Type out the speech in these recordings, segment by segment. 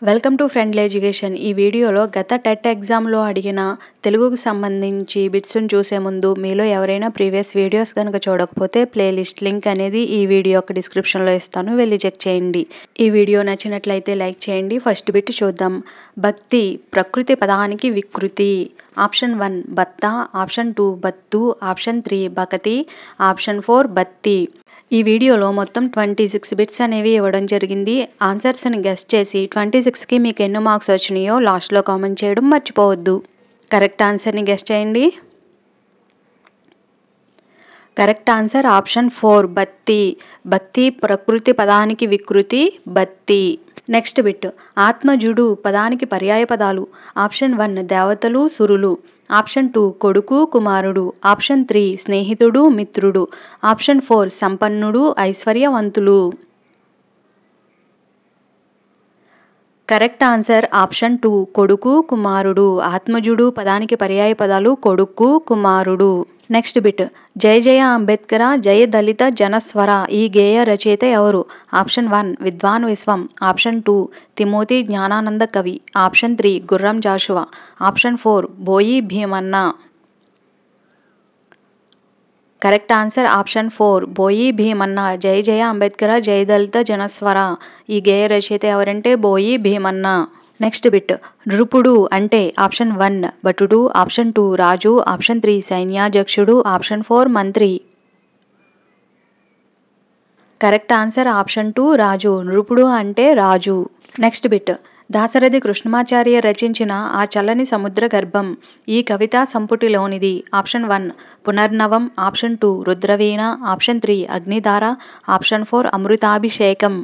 Welcome to friendly education. ఈ వీడియోలో గత టెట్ ఎగ్జామ్లో అడిగిన తెలుగుకు సంబంధించి బిట్స్ను చూసే ముందు మీలో ఎవరైనా ప్రీవియస్ వీడియోస్ కనుక చూడకపోతే ప్లేలిస్ట్ లింక్ అనేది ఈ వీడియో యొక్క డిస్క్రిప్షన్లో ఇస్తాను, వెళ్ళి చెక్ చేయండి. ఈ వీడియో నచ్చినట్లయితే లైక్ చేయండి. ఫస్ట్ బిట్ చూద్దాం. భక్తి ప్రకృతి పదానికి వికృతి. ఆప్షన్ 1 బత్త, ఆప్షన్ 2 బత్తు, ఆప్షన్ 3 బకతి, ఆప్షన్ 4 బత్తి. ఈ వీడియోలో మొత్తం 26 బిట్స్ అనేవి ఇవ్వడం జరిగింది. ఆన్సర్స్ని గెస్ట్ చేసి 26కి మీకు ఎన్ని మార్క్స్ వచ్చినాయో లాస్ట్లో కామెంట్ చేయడం మర్చిపోవద్దు. కరెక్ట్ ఆన్సర్ని గెస్ట్ చేయండి. కరెక్ట్ ఆన్సర్ ఆప్షన్ 4 బత్తి. భక్తి ప్రకృతి పదానికి వికృతి బత్తి. Next bit. ఆత్మజుడు పదానికి పర్యాయ పదాలు. ఆప్షన్ 1 దేవతలు సురులు, ఆప్షన్ 2 కొడుకు కుమారుడు, ఆప్షన్ 3 స్నేహితుడు మిత్రుడు, ఆప్షన్ 4 సంపన్నుడు ఐశ్వర్యవంతులు. కరెక్ట్ ఆన్సర్ ఆప్షన్ 2 కొడుకు కుమారుడు. ఆత్మజుడు పదానికి పర్యాయ పదాలు కొడుకు కుమారుడు. Next bit. జయ జయ అంబేద్కర జయ దళిత జనస్వర ఈ గేయ రచయిత ఎవరు? ఆప్షన్ 1 విద్వాన్ విశ్వం, ఆప్షన్ 2 తిమోతి జ్ఞానానంద కవి, ఆప్షన్ 3 గుర్రం జాషువా, ఆప్షన్ 4 బోయి భీమన్న. కరెక్ట్ ఆన్సర్ ఆప్షన్ 4 బోయి భీమన్న. జయ జయ అంబేద్కర జయ దళిత జనస్వర ఈ గేయ రచయిత ఎవరంటే బోయి భీమన్న. Next bit. నృపుడు అంటే ఆప్షన్ 1 భటుడు, ఆప్షన్ 2 రాజు, ఆప్షన్ 3 సైన్యాధ్యక్షుడు, ఆప్షన్ 4 మంత్రి. కరెక్ట్ ఆన్సర్ ఆప్షన్ 2 రాజు. నృపుడు అంటే రాజు. Next bit. దాశరథి కృష్ణమాచార్య రచించిన ఆ చల్లని సముద్ర గర్భం ఈ కవితా సంపుటిలోనిది. Option 1 Punarnavam, option 2 Rudraveena, option 3 Agnidhara, option 4 Amritabhishekam.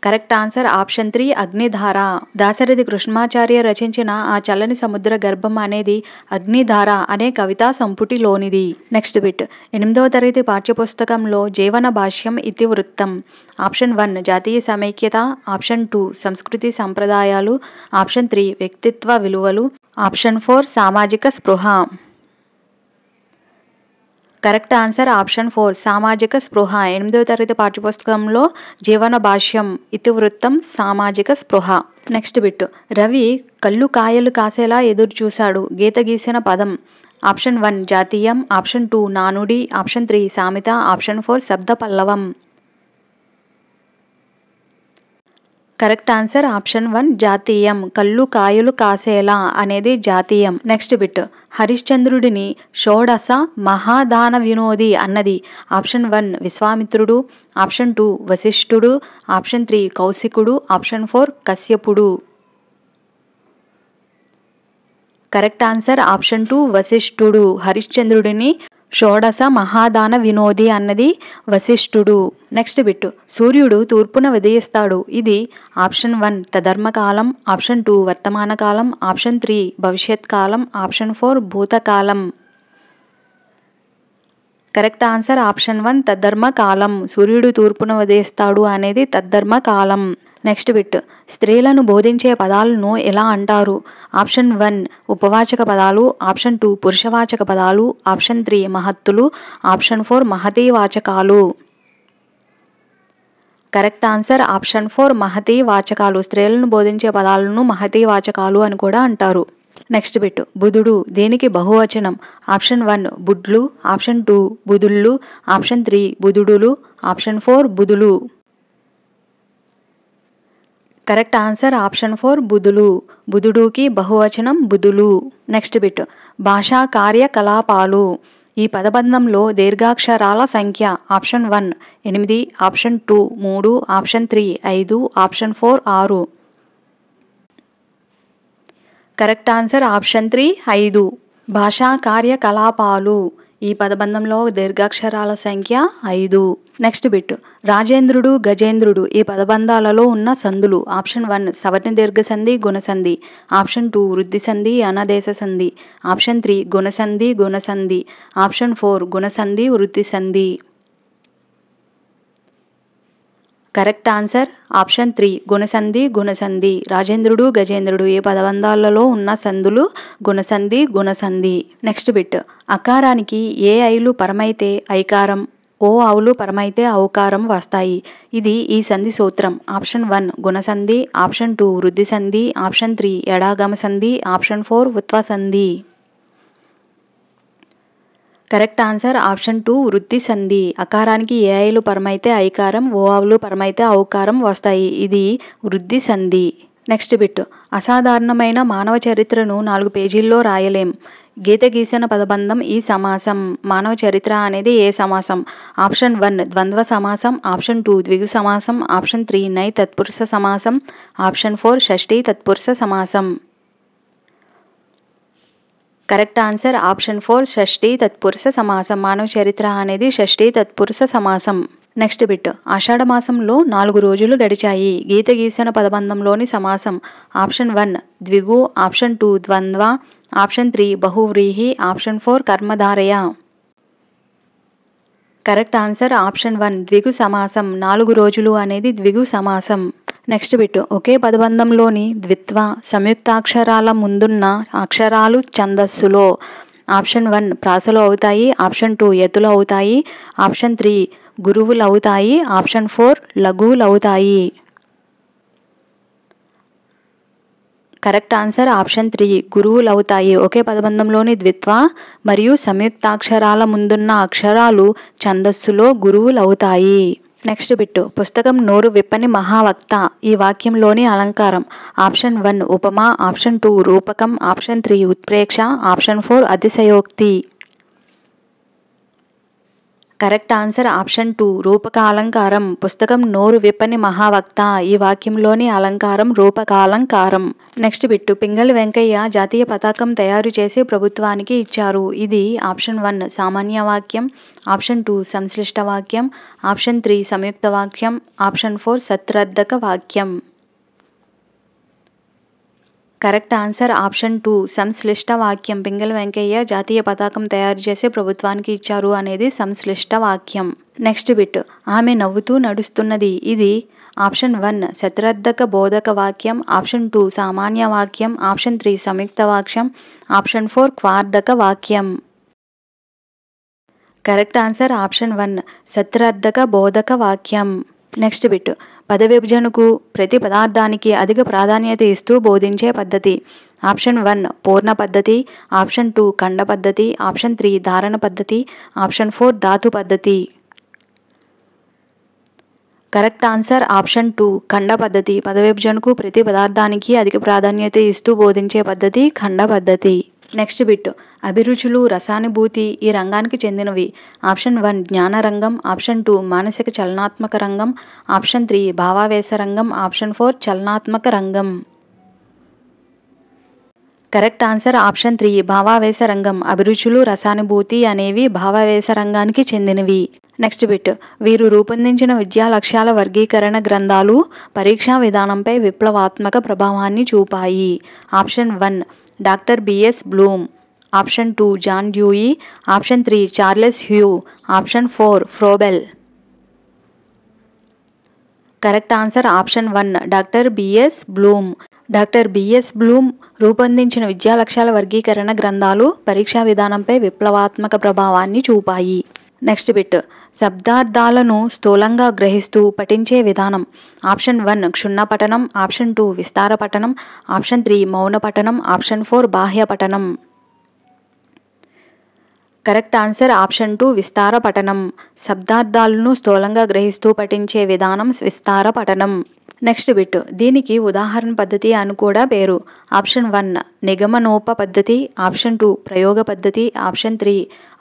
Correct answer option 3 Agnidhara. Dasarathi Krishnamacharya రచించిన ఆ చల్లని సముద్ర గర్భం అనేది అగ్నిధార అనే కవితా సంపుటిలోనిది. Next bit. 8వ తరగతి పాఠ్యపుస్తకంలో జీవన భాష్యం ఇతివృత్తం. ఆప్షన్ 1 జాతీయ సమైక్యత, ఆప్షన్ 2 సంస్కృతి సంప్రదాయాలు, ఆప్షన్ 3 వ్యక్తిత్వ విలువలు, ఆప్షన్ 4 సామాజిక స్పృహ. కరెక్ట్ ఆన్సర్ ఆప్షన్ 4 సామాజిక స్పృహ. 8వ తరగతి పాఠ్యపుస్తకంలో జీవన భాష్యం ఇతివృత్తం సామాజిక స్పృహ. Next bit. రవి కళ్ళు కాయలు కాసేలా ఎదురు చూశాడు గీత గీసిన పదం. ఆప్షన్ 1 జాతీయం, ఆప్షన్ 2 నానుడి, ఆప్షన్ 3 సామెత, ఆప్షన్ 4 శబ్ద పల్లవం. కరెక్ట్ ఆన్సర్ ఆప్షన్ 1 జాతీయం. కళ్ళు కాయలు కాసేలా అనేది జాతీయం. Next bit. హరిశ్చంద్రుడిని షోడశ మహాదాన వినోది అన్నది. ఆప్షన్ 1 విశ్వామిత్రుడు, ఆప్షన్ 2 వశిష్ఠుడు, ఆప్షన్ 3 కౌశికుడు, ఆప్షన్ 4 కశ్యపుడు. కరెక్ట్ ఆన్సర్ ఆప్షన్ 2 వశిష్ఠుడు. హరిశ్చంద్రుడిని షోడశ మహాదాన వినోది అన్నది వశిష్ఠుడు. Next bit. సూర్యుడు తూర్పున ఉదయిస్తాడు ఇది. ఆప్షన్ 1 తదర్మకాలం, ఆప్షన్ 2 వర్తమాన కాలం, ఆప్షన్ 3 భవిష్యత్ కాలం, ఆప్షన్ 4 భూతకాలం. కరెక్ట్ ఆన్సర్ ఆప్షన్ 1 తద్దర్మకాలం. సూర్యుడు తూర్పున ఉదయిస్తాడు అనేది తద్దర్మకాలం. Next bit. స్త్రీలను బోధించే పదాలను ఎలా అంటారు? ఆప్షన్ 1 ఉపవాచక పదాలు, ఆప్షన్ 2 పురుషవాచక పదాలు, ఆప్షన్ 3 మహత్తులు, ఆప్షన్ 4 మహతీ వాచకాలు. కరెక్ట్ ఆన్సర్ ఆప్షన్ 4 మహతీ వాచకాలు. స్త్రీలను బోధించే పదాలను మహతీ వాచకాలు అని కూడా అంటారు. Next bit. బుధుడు దేనికి బహువచనం? ఆప్షన్ 1 బుడ్లు, ఆప్షన్ 2 బుధుళ్ళు, ఆప్షన్ 3 బుధుడులు, ఆప్షన్ 4 బుధులు. కరెక్ట్ ఆన్సర్ ఆప్షన్ 4 బుధులు. బుధుడుకి బహువచనం బుధులు. Next bit. భాషా కార్యకలాపాలు ఈ పదబంధంలో దీర్ఘాక్షరాల సంఖ్య. Option 1 8, option 2 3, option 3 5, option 4 6. Correct answer option 3 5. భాషా కార్యకలాపాలు ఈ పదబంధంలో దీర్ఘాక్షరాల సంఖ్య 5. Next bit. రాజేంద్రుడు గజేంద్రుడు ఈ పదబంధాలలో ఉన్న సందులు. ఆప్షన్ 1 సవర్ణ దీర్ఘ సంధి గుణసంధి, ఆప్షన్ 2 వృద్ధి సంధి అనాదేశ సంధి, ఆప్షన్ 3 గుణసంధి గుణసంధి, ఆప్షన్ 4 గుణసంధి వృద్ధి సంధి. Correct answer option 3 గుణసంధి గుణసంధి. రాజేంద్రుడు గజేంద్రుడు ఈ పదబంధాలలో ఉన్న సందులు గుణసంధి గుణసంధి. Next bit. అకారానికి ఏ ఐలు పరమైతే ఐకారం, ఓ ఆవులు పరమైతే ఔకారం వస్తాయి. ఇది ఈ సంధి సూత్రం. ఆప్షన్ 1 గుణసంధి, ఆప్షన్ 2 వృద్ధి సంధి, ఆప్షన్ 3 ఎడాగమ సంధి, ఆప్షన్ 4 ఉత్వ సంధి. కరెక్ట్ ఆన్సర్ ఆప్షన్ 2 వృద్ధి సంధి. అకారానికి ఏ ఐలు పరమైతే ఐకారం, ఓ ఆవులు పరమైతే ఔకారం వస్తాయి. ఇది వృద్ధి సంధి. Next bit. అసాధారణమైన మానవ చరిత్రను 4 పేజీల్లో రాయలేం. గీత గీసిన పదబంధం ఈ సమాసం. మానవ చరిత్ర అనేది ఏ సమాసం? ఆప్షన్ 1 ద్వంద్వ సమాసం, ఆప్షన్ 2 ద్విగు సమాసం, ఆప్షన్ 3 నై తత్పురుష సమాసం, ఆప్షన్ 4 షష్ఠీ తత్పురుష సమాసం. కరెక్ట్ ఆన్సర్ ఆప్షన్ 4 షష్ఠీ తత్పురుష సమాసం. మానవ చరిత్ర అనేది షష్ఠీ తత్పురుష సమాసం. Next bit. ఆషాఢమాసంలో 4 రోజులు గడిచాయి. గీత గీసిన పదబంధంలోని సమాసం. ఆప్షన్ 1 ద్విగు, ఆప్షన్ 2 ద్వంద్వ, ఆప్షన్ 3 బహువ్రీహి, ఆప్షన్ 4 కర్మధారయ. కరెక్ట్ ఆన్సర్ ఆప్షన్ 1 ద్విగు సమాసం. 4 రోజులు అనేది ద్విగు సమాసం. Next bit. ఒకే పదబంధంలోని ద్విత్వ సంయుక్తాక్షరాల ముందున్న అక్షరాలు ఛందస్సులో. ఆప్షన్ 1 ప్రాసలు అవుతాయి, ఆప్షన్ 2 ఎత్తులు అవుతాయి, ఆప్షన్ 3 గురువులు అవుతాయి, ఆప్షన్ 4 లఘువులు అవుతాయి. కరెక్ట్ ఆన్సర్ ఆప్షన్ 3 గురువులు అవుతాయి. ఒకే పదబంధంలోని ద్విత్వ మరియు సంయుక్తాక్షరాల ముందున్న అక్షరాలు ఛందస్సులో గురువులు అవుతాయి. Next bit. పుస్తకం నోరు విప్పని మహావక్త. ఈ వాక్యంలోని అలంకారం. ఆప్షన్ 1 ఉపమ, ఆప్షన్ 2 రూపకం, ఆప్షన్ 3 ఉత్ప్రేక్ష, ఆప్షన్ 4 అతిశయోక్తి. కరెక్ట్ ఆన్సర్ ఆప్షన్ 2 రూపక అలంకారం. పుస్తకం నోరు విప్పని మహావక్త. ఈ వాక్యంలోని అలంకారం రూపకాలంకారం. Next bit. పింగళి వెంకయ్య జాతీయ పతాకం తయారు చేసి ప్రభుత్వానికి ఇచ్చారు. ఇది ఆప్షన్ 1 సామాన్య వాక్యం, ఆప్షన్ 2 సంశ్లిష్ట వాక్యం, ఆప్షన్ 3 సంయుక్త వాక్యం, ఆప్షన్ 4 సత్రర్థక వాక్యం. కరెక్ట్ ఆన్సర్ ఆప్షన్ 2 సంశ్లిష్ట వాక్యం. పింగళి వెంకయ్య జాతీయ పతాకం తయారు చేసి ప్రభుత్వానికి ఇచ్చారు అనేది సంశ్లిష్ట వాక్యం. Next bit. ఆమె నవ్వుతూ నడుస్తున్నది. ఇది ఆప్షన్ 1 సత్రర్థక బోధక వాక్యం, ఆప్షన్ 2 సామాన్య వాక్యం, ఆప్షన్ 3 సంయుక్త వాక్యం, ఆప్షన్ 4 క్వార్థక వాక్యం. కరెక్ట్ ఆన్సర్ ఆప్షన్ 1 సత్రర్థక బోధక వాక్యం. Next bit. పద విభజనకు ప్రతి పదార్థానికి అధిక ప్రాధాన్యత ఇస్తూ బోధించే పద్ధతి. ఆప్షన్ 1 పూర్ణ పద్ధతి, ఆప్షన్ 2 ఖండ పద్ధతి, ఆప్షన్ 3 ధారణ పద్ధతి, ఆప్షన్ 4 ధాతు పద్ధతి. కరెక్ట్ ఆన్సర్ ఆప్షన్ 2 ఖండ పద్ధతి. పద విభజనకు ప్రతి పదార్థానికి అధిక ప్రాధాన్యత ఇస్తూ బోధించే పద్ధతి ఖండ పద్ధతి. Next bit. అభిరుచులు రసానుభూతి ఈ రంగానికి చెందినవి. ఆప్షన్ 1 జ్ఞాన రంగం, ఆప్షన్ 2 మానసిక చలనాత్మక రంగం, ఆప్షన్ 3 భావావేశ రంగం, ఆప్షన్ 4 చలనాత్మక రంగం. కరెక్ట్ ఆన్సర్ ఆప్షన్ 3 భావావేశ రంగం. అభిరుచులు రసానుభూతి అనేవి భావావేశ రంగానికి చెందినవి. Next bit. వీరు రూపొందించిన విద్యా లక్ష్యాల వర్గీకరణ గ్రంథాలు పరీక్షా విధానంపై విప్లవాత్మక ప్రభావాన్ని చూపాయి. Option 1 doctor BS Bloom, option 2 John Dewey, option 3 Charles Hugh, option 4 Froebel. Correct answer option 1 doctor BS Bloom. Doctor BS Bloom రూపొందించిన విద్యా లక్ష్యాల వర్గీకరణ గ్రంథాలు పరీక్షా విధానంపై విప్లవాత్మక ప్రభావాన్ని చూపాయి. Next bit. శబ్దార్థాలను స్థూలంగా గ్రహిస్తూ పఠించే విధానం. ఆప్షన్ 1 క్షుణ్ణ పఠనం, ఆప్షన్ 2 విస్తార పఠనం, ఆప్షన్ 3 మౌన పఠనం, ఆప్షన్ 4 బాహ్య పఠనం. కరెక్ట్ ఆన్సర్ ఆప్షన్ 2 విస్తార పఠనం. శబ్దార్థాలను స్థూలంగా గ్రహిస్తూ పఠించే విధానం విస్తార పఠనం. Next bit. దీనికి ఉదాహరణ పద్ధతి అని కూడా పేరు. ఆప్షన్ 1 నిగమనోప పద్ధతి, ఆప్షన్ 2 ప్రయోగ పద్ధతి, ఆప్షన్ 3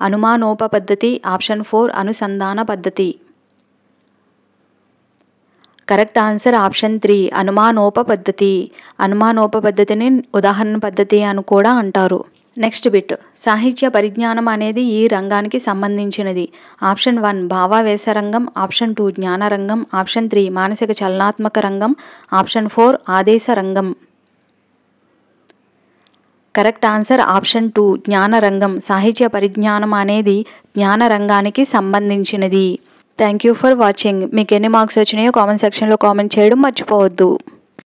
అనుమానోప పద్ధతి, ఆప్షన్ 4 అనుసంధాన పద్ధతి. కరెక్ట్ ఆన్సర్ ఆప్షన్ 3 అనుమానోప పద్ధతి. అనుమానోప పద్ధతిని ఉదాహరణ పద్ధతి అని కూడా అంటారు. Next bit. సాహిత్య పరిజ్ఞానం అనేది ఈ రంగానికి సంబంధించినది. ఆప్షన్ 1 భావావేశ రంగం, ఆప్షన్ 2 జ్ఞాన రంగం, ఆప్షన్ 3 మానసిక చలనాత్మక రంగం, ఆప్షన్ 4 ఆదేశ రంగం. కరెక్ట్ ఆన్సర్ ఆప్షన్ 2 జ్ఞాన రంగం. సాహిత్య పరిజ్ఞానం అనేది జ్ఞాన రంగానికి సంబంధించినది. Thank you for watching. మీకు ఎన్ని మార్క్స్ వచ్చినాయో కామెంట్ సెక్షన్లో కామెంట్ చేయడం మర్చిపోవద్దు.